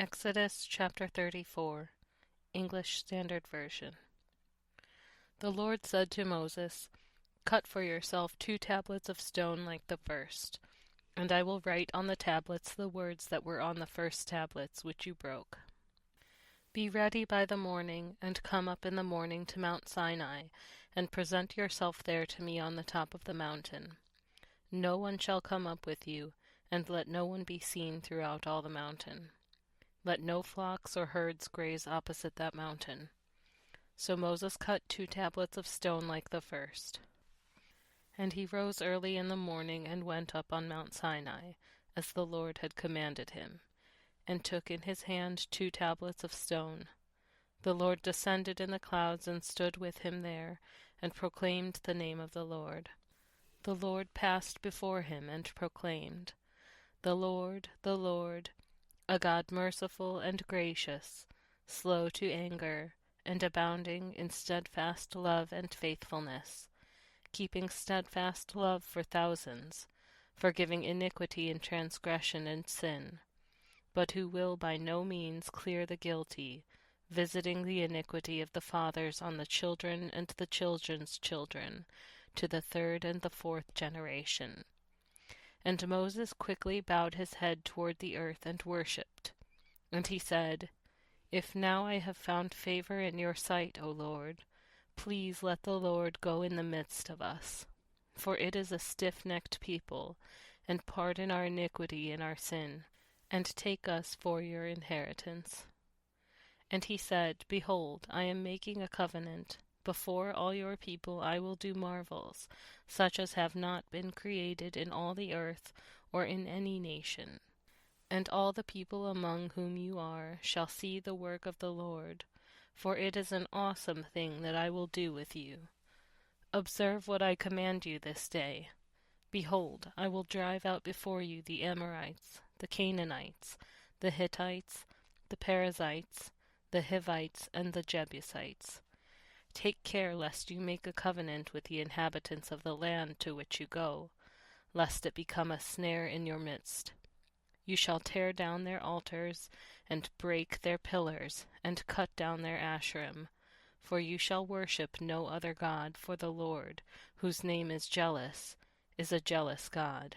Exodus chapter 34, English Standard Version. The Lord said to Moses, "Cut for yourself 2 tablets of stone like the first, and I will write on the tablets the words that were on the first tablets which you broke. Be ready by the morning, and come up in the morning to Mount Sinai, and present yourself there to me on the top of the mountain. No one shall come up with you, and let no one be seen throughout all the mountain. Let no flocks or herds graze opposite that mountain." So Moses cut 2 tablets of stone like the first. And he rose early in the morning and went up on Mount Sinai, as the Lord had commanded him, and took in his hand 2 tablets of stone. The Lord descended in the clouds and stood with him there, and proclaimed the name of the Lord. The Lord passed before him and proclaimed, the Lord, a God merciful and gracious, slow to anger, and abounding in steadfast love and faithfulness, keeping steadfast love for thousands, forgiving iniquity and transgression and sin, but who will by no means clear the guilty, visiting the iniquity of the fathers on the children and the children's children, to the 3rd and the 4th generation. And Moses quickly bowed his head toward the earth and worshipped. And he said, "If now I have found favor in your sight, O Lord, please let the Lord go in the midst of us. For it is a stiff-necked people, and pardon our iniquity and our sin, and take us for your inheritance." And he said, "Behold, I am making a covenant. Before all your people I will do marvels, such as have not been created in all the earth or in any nation. And all the people among whom you are shall see the work of the Lord, for it is an awesome thing that I will do with you. Observe what I command you this day. Behold, I will drive out before you the Amorites, the Canaanites, the Hittites, the Perizzites, the Hivites, and the Jebusites. Take care lest you make a covenant with the inhabitants of the land to which you go, lest it become a snare in your midst. You shall tear down their altars, and break their pillars, and cut down their Asherim, for you shall worship no other God, for the Lord, whose name is jealous, is a jealous God.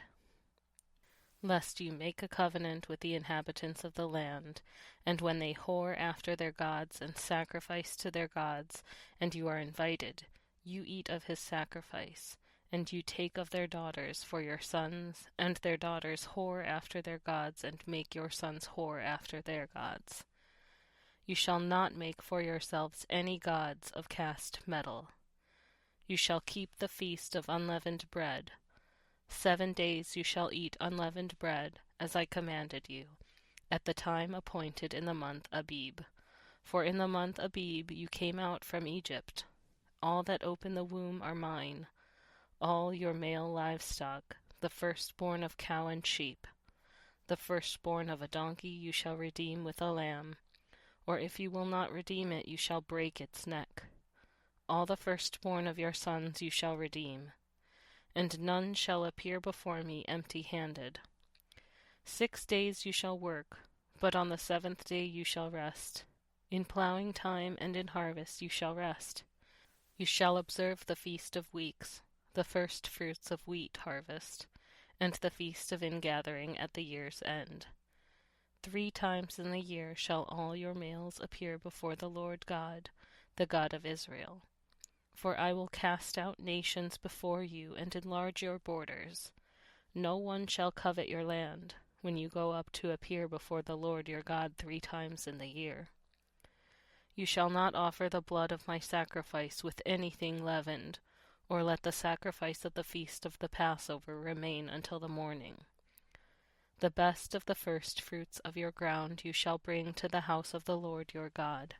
Lest you make a covenant with the inhabitants of the land, and when they whore after their gods and sacrifice to their gods, and you are invited, you eat of his sacrifice, and you take of their daughters for your sons, and their daughters whore after their gods, and make your sons whore after their gods. You shall not make for yourselves any gods of cast metal. You shall keep the Feast of Unleavened Bread. 7 days you shall eat unleavened bread, as I commanded you, at the time appointed in the month Abib. For in the month Abib you came out from Egypt. All that open the womb are mine, all your male livestock, the firstborn of cow and sheep. The firstborn of a donkey you shall redeem with a lamb, or if you will not redeem it, you shall break its neck. All the firstborn of your sons you shall redeem, and none shall appear before me empty-handed. 6 days you shall work, but on the 7th day you shall rest. In plowing time and in harvest you shall rest. You shall observe the Feast of Weeks, the firstfruits of wheat harvest, and the Feast of Ingathering at the year's end. 3 times in the year shall all your males appear before the Lord God, the God of Israel. For I will cast out nations before you and enlarge your borders. No one shall covet your land, when you go up to appear before the Lord your God 3 times in the year. You shall not offer the blood of my sacrifice with anything leavened, or let the sacrifice of the feast of the Passover remain until the morning. The best of the firstfruits of your ground you shall bring to the house of the Lord your God.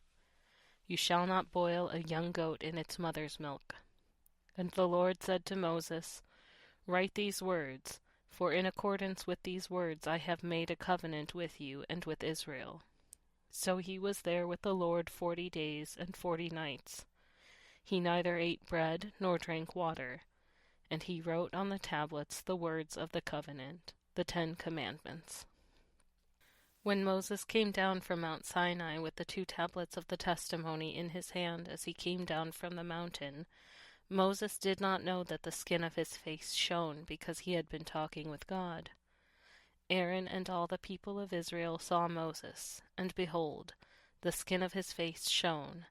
You shall not boil a young goat in its mother's milk. And the Lord said to Moses, Write these words, for in accordance with these words I have made a covenant with you and with Israel. So he was there with the Lord 40 days and 40 nights. He neither ate bread nor drank water, and he wrote on the tablets the words of the covenant, the 10 Commandments. When Moses came down from Mount Sinai with the 2 tablets of the testimony in his hand as he came down from the mountain, Moses did not know that the skin of his face shone, because he had been talking with God. Aaron and all the people of Israel saw Moses, and behold, the skin of his face shone,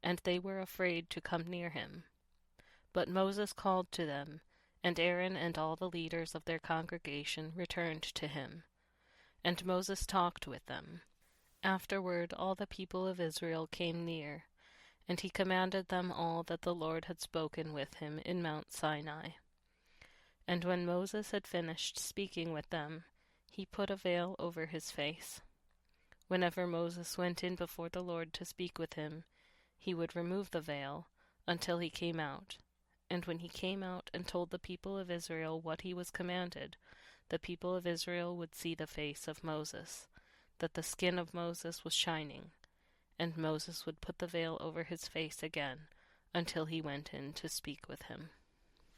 and they were afraid to come near him. But Moses called to them, and Aaron and all the leaders of their congregation returned to him. And Moses talked with them. Afterward all the people of Israel came near, and he commanded them all that the Lord had spoken with him in Mount Sinai. And when Moses had finished speaking with them, he put a veil over his face. Whenever Moses went in before the Lord to speak with him, he would remove the veil until he came out. And when he came out and told the people of Israel what he was commanded, the people of Israel would see the face of Moses, that the skin of Moses was shining, and Moses would put the veil over his face again until he went in to speak with him.